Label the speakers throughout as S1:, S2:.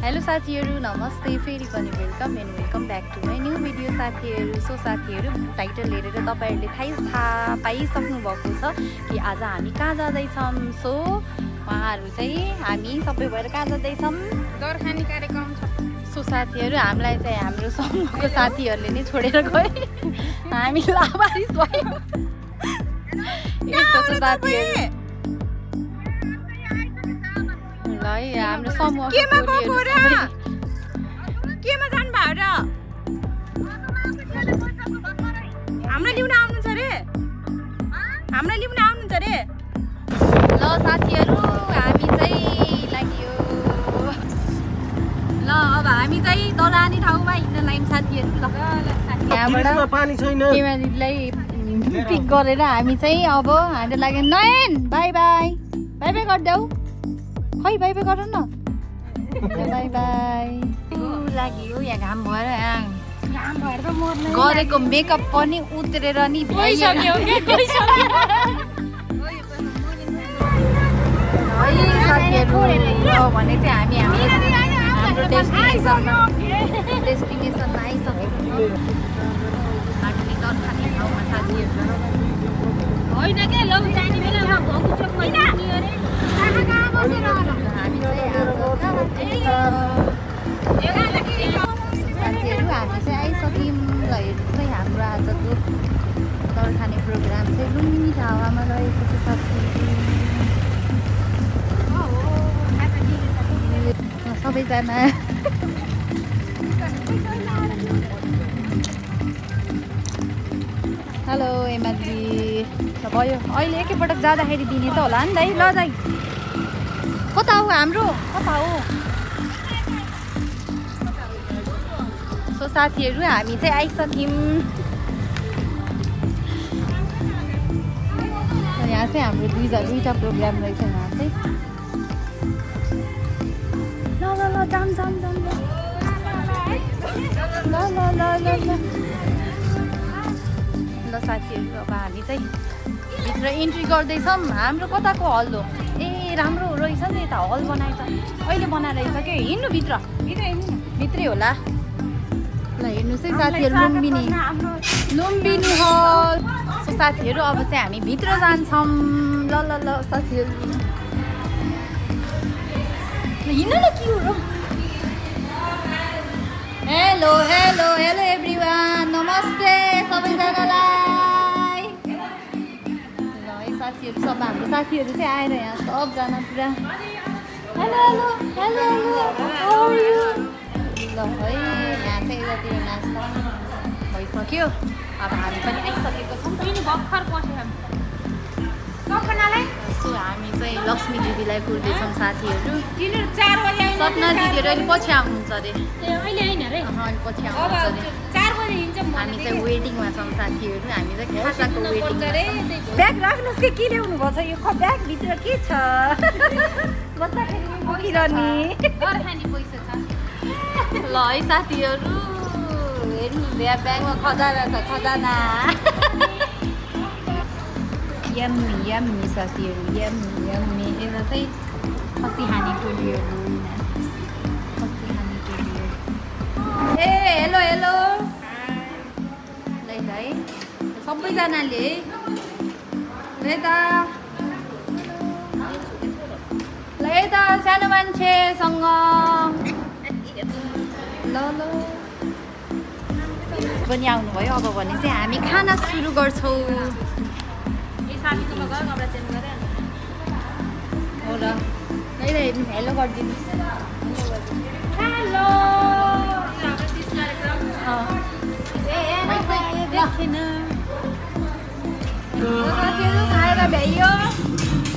S1: Hello साथीहरु, नमस्ते। फेरि पनि welcome and welcome back to my new video साथीहरु। सो साथीहरु, टाइटल हेरेर तपाईहरुले थाहा पाइसक्नु भएको छ कि आज हामी कहाँ जाँदैछौँ। सो उहाँहरु चाहिँ हामी सबै भएर कहाँ जाँदैछौँ,
S2: दरखानी कार्यक्रम छ।
S1: सो साथीहरु, हामीलाई चाहिँ हाम्रो समूहको साथीहरुले नै छोडेर गए। हामी लावारिस भयौँ। यस्तो छ साथीहरु। हाम्रो समूह
S2: केमा गएको र केमा जानु भयो र हाम्रो लिउन आउनुहुन्छ रे हाम्रो लिउन आउनुहुन्छ रे।
S1: ल साथीहरु, हामी चाहिँ लाग्यो। ल अब हामी चाहिँ दरानी ठाउँमा हिँड्न लाग्यौँ साथीहरु। ल यहाँबाट
S3: पानी छैन,
S1: केमालाई पिक गरेर हामी चाहिँ अब हामी लाग्यो। नयन बाई बाई बाई बाई गर्देऊ। खै बाई बाई गर न। बाई बाई लाग्यो। यहाँ घाम भएर गरेको मेकअप पनि उत्रेर नि भइसक्यो भने चाहिँ हामी हाम्रो डेस्टिनेसनमा आइसक्यौँ। हामी दरखानी ठाउँमा साथीहरु होइन के लौ जाने बेलामा भोको चोक भइना हामी चाहिँ आइसक्यौँ। ल हेर्नु चाहिँ हाम्रो आजको दरखाने प्रोग्राम चाहिँ लुम्बिनी ढाबामा रहेको छ साथीहरु। सबैजना हेलो एमाजी। भयो अहिले एकैपटक जाँदाखेरि दिने त होला नि दाइ। ल दाइ कता हो हाम्रो, कता हो? सो साथीहरु, हामी चाहिँ आइसक्यौँ। यहाँ चाहिँ हाम्रो दुईटा प्रोग्राम रहेछ यहाँ चाहिँ। ल ल ल जाम जाम जाम ल ल ल ल ल ल साथीहरु, अब हामी चाहिँ भित्र इन्ट्री गर्दैछौँ। हाम्रो कताको हल हो? ए राम्रो रहेछ नि, यता हल बनाएछ, अहिले बनाएर रहेछ। हिँड्नु भित्र भित्रै होला। ल हेर्नुहोस् है साथीहरु, लुम्बिनी हल। सो साथीहरु, अब चाहिँ हामी भित्र जान्छौँ। ल ल ल साथीहरु, हिँड्नु न के हो र। हेलो हेलो हेलो एभ्रिवान, नमस्ते सबैजनालाई। ल है साथीहरु, सब हाम्रो साथीहरु चाहिँ आएर यहाँ सबजना पुरा hello hello hello hello how are you. ल है यहाँ चाहिँ यतातिर नास्ता भइसक्यो। अब हामी पनि आइसकेको छौँ।
S2: भर्खर पस्यौँ
S1: सो हामी चाहिँ लक्ष्मी दिदीलाई कुर्दैछौँ साथीहरु।
S2: 4 बजे
S1: सपना दिदीहरु अहिले पछि आउनुहुन्छ अरे।
S2: ए अहिले हैन रे,
S1: अहिले पछि आउनुहुन्छ अरे।
S2: 4 बजे हिँड्छौँ।
S1: हामी चाहिँ वेटिङमा छौँ साथीहरु। हामी चाहिँ खासाको वेटिङ
S2: रे। ब्याग राख्नुस् के ल्याउनु भछ? यो ब्याग भित्र के छ? बस्दाखेरि बोकिरहने
S1: दरखानी पैसा छ। ल है साथीहरु, हेर्नु ब्यागमा खजाना छ, खजाना। यम्मी यम्मी साथीहरु, यम्मी यम्मी। यता चाहिँ खसी खाने टोलीहरु, खसी खाने टोलीहरु। ए हेलो हेलो है सबैजनाले यता ल यता सानो मान्छेसँग ल ल पनि आउनुभयो। अब भने चाहिँ हामी खाना सुरु गर्छौँ। हो र हेर्नु, हेलो गरिदिनु। हेलो साथीहरु, खाएर भ्याइयो।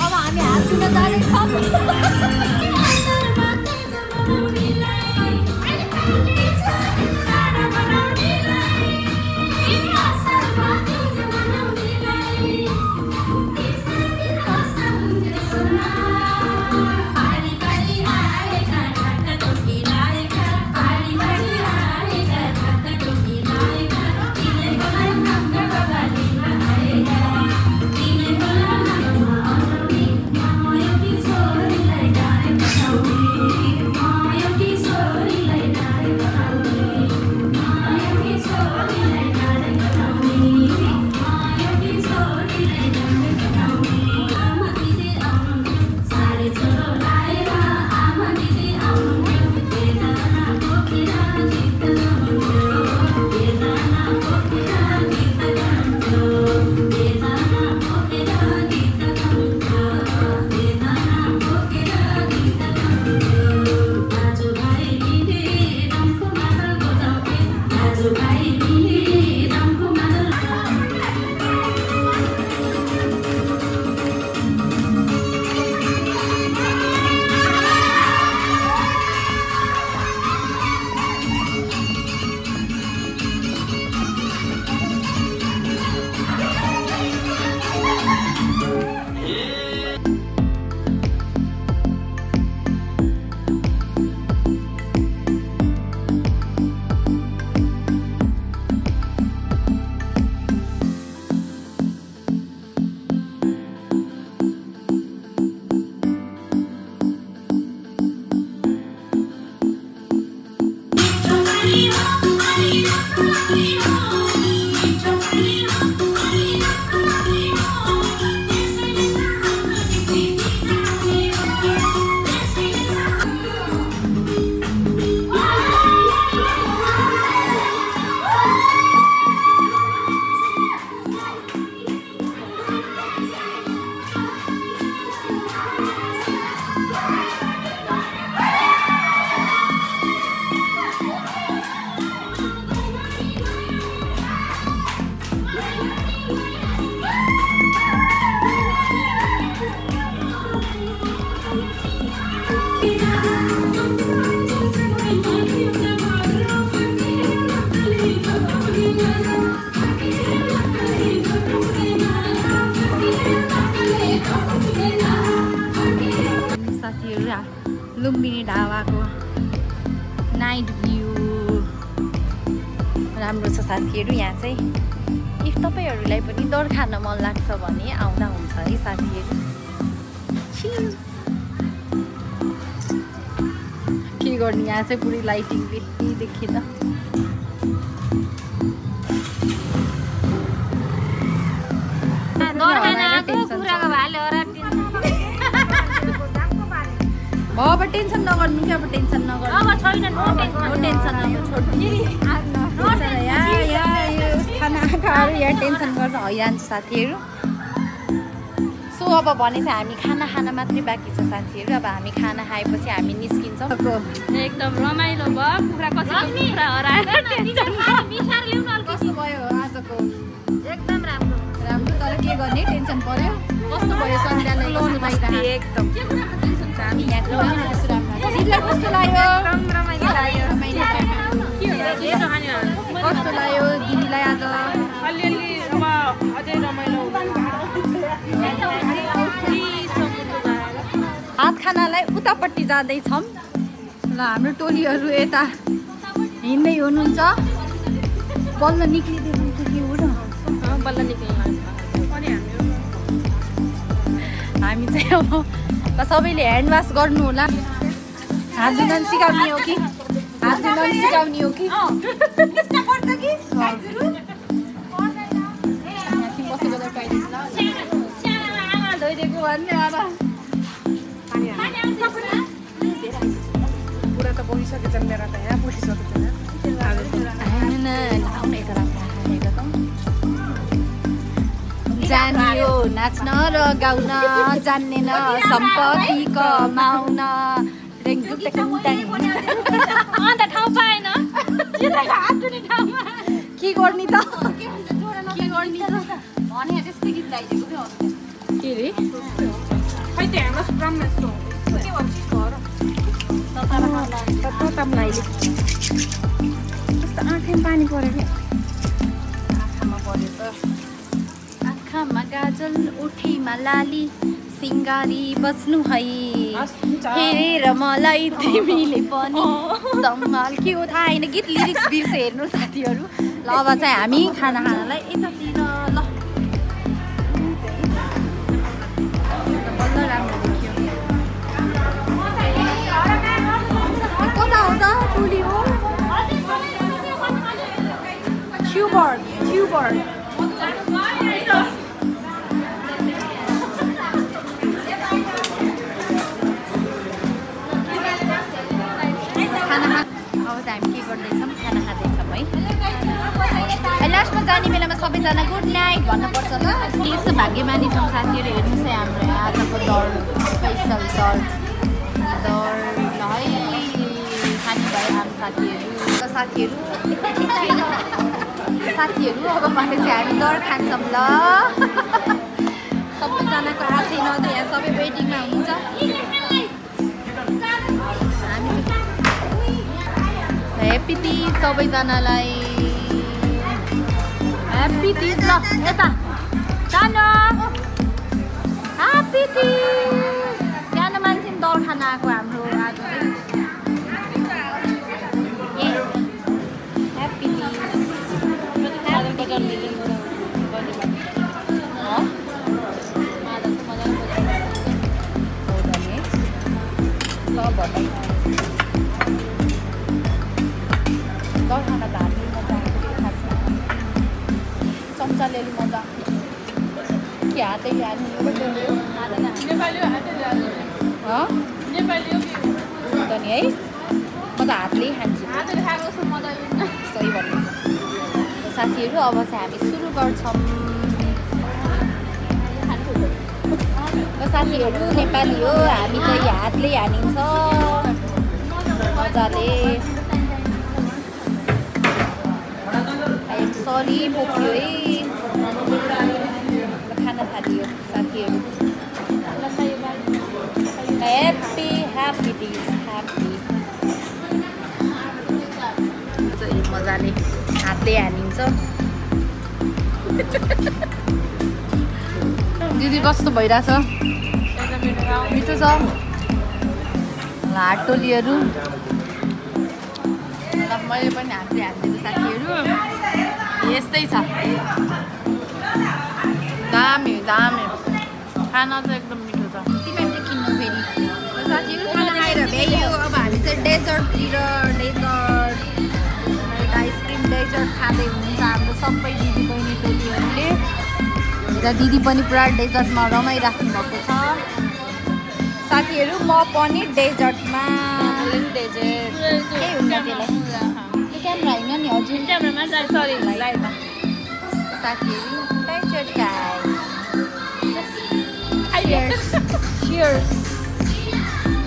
S1: अब हामी हात धुन जाँदैछौँ। हावाको नाइट भ्यू राम्रो छ साथीहरू। यहाँ चाहिँ इफ तपाईँहरूलाई पनि दर खान मन लाग्छ भने आउँदा हुन्छ है साथीहरू। के गर्ने यहाँ चाहिँ पुरै लाइटिङ देखिन। अब टेन्सन नगर्नु कि अब टेन्सन नगर्नु खाना खाएर यहाँ टेन्सन गर्दा हैरान्छ साथीहरू। सो अब भने चाहिँ हामी खाना खान मात्रै बाँकी छ साथीहरू। अब हामी खाना खाएपछि हामी निस्किन्छौँ।
S2: एकदम रमाइलो भयो कुखुरा
S1: कस्तो भयो आजको?
S2: एकदम राम्रो
S1: राम्रो। तर के गर्ने टेन्सन पर्यो। कस्तो भयो सन्ध्यालाई?
S2: एकदम
S1: कस्तो लाग्यो? कस्तो लाग्यो दिदीलाई आज? हात खानालाई उतापट्टि जाँदैछौँ र हाम्रो टोलीहरू यता हिँड्दै हुनुहुन्छ। बल्ल निक्लिदियो भने के हो र?
S2: बल्ल निक्लिनु
S1: हामी चाहिँ अब सबैले ह्यान्ड वास गर्नु होला। हात धुन सिकाउने हो कि सिकाउने हो कि धोइदिएको भन्ने अब
S2: पुरा त बगिसकेछ मेरा त यहाँ पुगिसकेछ।
S1: जानियो नाच्न र गाउन जान्नेन सम्पत्ति कमाउन
S2: अन्त ठाउँ पाएन
S1: के गर्ने त भने त्यस्तै गीत गाइदिएको के रे
S2: खै त्यो हेर्नुहोस् ब्रह्मेश्वर के भन्छ घर
S1: कस्तो आँखामा पानी पऱ्यो क्या? आँखामा पऱ्यो त। आँखामा गाजल उठीमा लाली सिङ्गारी बस्नु है हेरेर मलाई तिमीले पनि सम्हाल। के हो थाहा होइन गीत लिरिक्स बिर्से हेर्नु साथीहरू। ल अब चाहिँ हामी खाना खानालाई यतातिर ल बल्ल राम्रो देखियो। कता हो त? टोली हो ट्युबर हामी के गर्दैछौँ? खाना खाँदैछौँ है। लास्टमा जाने बेलामा सबैजना गुड नाइट भन्नुपर्छ ल। यस्तो भाग्यमानी छौँ साथीहरू। हेर्नुहोस् है हाम्रो आजको दर स्पेसल दर ल है खाने भयो हाम्रो साथीहरू। अब भने चाहिँ हामी दर खान्छौँ ल। सबैजनाको आशै नदिए यहाँ सबै वेटिङमा हुन्छ। ह्याप्पी तिज सबैजनालाई। ह्याप्पी तिज ल यता सानो ह्याप्पी तिज। सानो मान्छे दर खान आएको हाम्रो आज चाहिँ। ह्याप्पी तिज। दर खाना त हामी मजा आएको खासमा चम्चा ल्याउनु मजा कि हातै हाल्नु त नि है। म त हातले खान्छु सही भन्नु साथीहरू। अब चाहिँ हामी सुरु गर्छौँ। साथीहरू नेपाली हो हामी त हातले हानिन्छ मजाले। सरी बोक्यो है खाना थालियो साथीहरू। ह्याप्पी दिस मजाले हातले हानिन्छ। दिदी कस्तो भइरहेछ? मिठो छ। हाटोलीहरू मैले पनि हालिदिएको साथीहरू यस्तै छ दामी दामी खाना चाहिँ एकदम मिठो छ
S2: तिमीहरूले किन्नु फेरि साथीहरू खाना खाएर भ्याइयो अब हामी चाहिँ डेजर्टतिर आइसक्रिम डेजर्ट खाँदै हुनुहुन्छ हाम्रो सबै दिदी बहिनी टोलीहरूले
S1: र दिदी पनि पुरा डेजर्टमा रमाइराख्नु भएको छ
S2: साथीहरू म पनि डेजर्टमा
S1: डेजर्ट
S2: के हुन्छ त्यसलाई क्यामेरा होइन नि हजुर
S1: क्यामेरामा सरी लाइभमा
S2: साथीहरू डेजर्ट खाए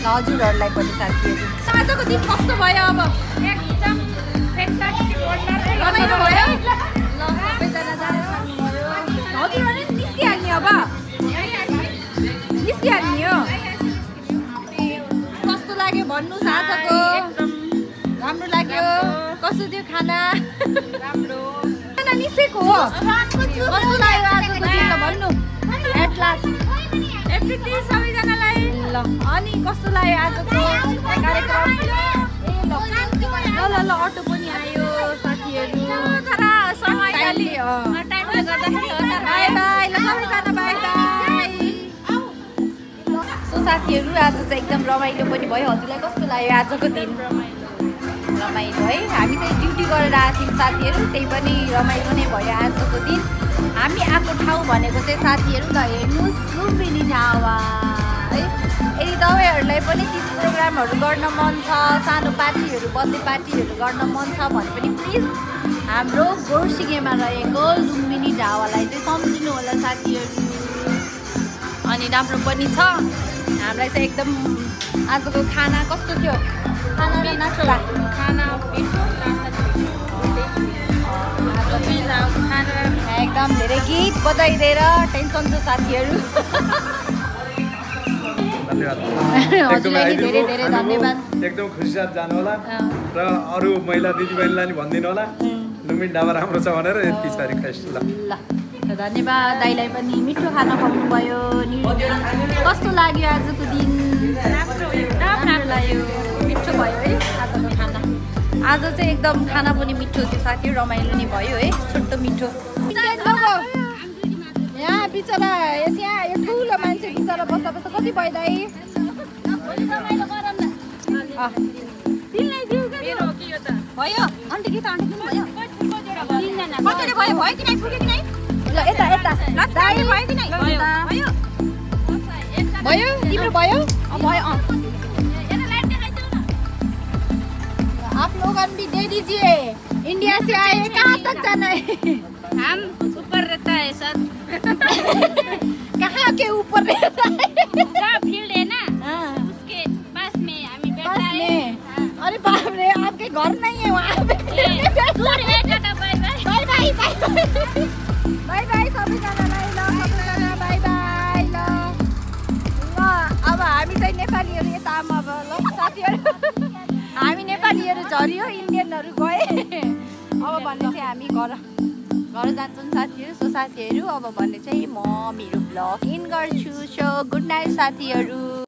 S2: हजुरहरूलाई पनि साथीहरू आजको दिन कस्तो भयो अब एकदम रमाइलो भयो हजुरहरू निस्किहाल्ने अब निस्किहाल्ने हो कस्तो लाग्यो भन्नुहोस् आजको राम्रो लाग्यो कस्तो थियो खाना राम्रो खाना निस्केको हो कस्तो लाग्यो आजको दिन भन्नु एट लास्ट एभ्रिथिङ सबैजनालाई ल अनि कस्तो लाग्यो आजको कार्यक्रम ल अटो पनि आयो साथीहरू बाई बाई ल सबैजना बाई बाई सो साथीहरू आज चाहिँ एकदम रमाइलो पनि भयो हजुरलाई कस्तो लाग्यो आजको दिन रमाइलो है हामी चाहिँ ड्युटी गरेर आएको थियौँ साथीहरू त्यही पनि रमाइलो नै भयो आजको दिन हामी आएको ठाउँ भनेको चाहिँ साथीहरू त हेर्नुहोस् लुम्बिनी ढाबा है यदि तपाईँहरूलाई पनि ती प्रोग्रामहरू गर्न मन छ सानो पार्टीहरू बर्थडे पार्टीहरू गर्न मन छ भने पनि प्लिज हाम्रो गोर्सिङेमा रहेको लुम्बिनी ढाबालाई चाहिँ सम्झिनु होला साथीहरू अनि राम्रो पनि छ हामीलाई चाहिँ एकदम आजको खाना कस्तो थियो खाना र नास्ता
S1: खाना
S2: एकदम धेरै गीत बजाइदिएर टेन्सन छ साथीहरू हजुरलाई धेरै धेरै धन्यवाद
S3: एकदम खुसी साथ जानु होला र अरू महिला दिदीबहिनीलाई नि भनिदिनु होला लुम्बिनी ढाबा राम्रो छ भनेर यति छ रिक्वेस्ट ल
S2: धन्यवाद दाइलाई पनि मिठो खाना खुवाउनु भयो कस्तो लाग्यो आजको दिन राम्रो लाग्यो मिठो भयो है आजको खाना आज चाहिँ एकदम खाना पनि मिठो थियो साथीहरू रमाइलो नै भयो है छोटो मिठो यहाँ बिचरा यहाँ यो ठुलो मान्छे बिचरा बस्दा बस्दा कति भयो दाइ भयो अन्त के त अन्त किन भयो कतिले भयो भयो कि नै पुग्यो कि नै ल यता यता दाइ भयो कि नै भयो भयो तिम्रो भयो भयो आप लोगन भी दे दीजिए इंडिया से आए कहाँ तक जाना है
S1: हम ऊपर रहता है सर
S2: कहाँ के ऊपर रहता है
S1: फील्ड है ना उसके पास में हमें बैठा है
S2: अरे बाप रे आपके घर नहीं है वहाँ पे
S1: दूर है tata bye bye
S2: bye bye bye bye सबैजनालाई ल सबैजना बाय बाय ल अब हामी चाहिँ नेपालीहरू यता आमा अब ल साथीहरू हामी नेपालीहरू झरियो इन्डियनहरू गए अब भन्ने चाहिँ हामी घर जान्छौँ साथीहरू सो साथीहरू अब भन्ने चाहिँ म मेरो भ्लग इन गर्छु सो गुड नाइट साथीहरू।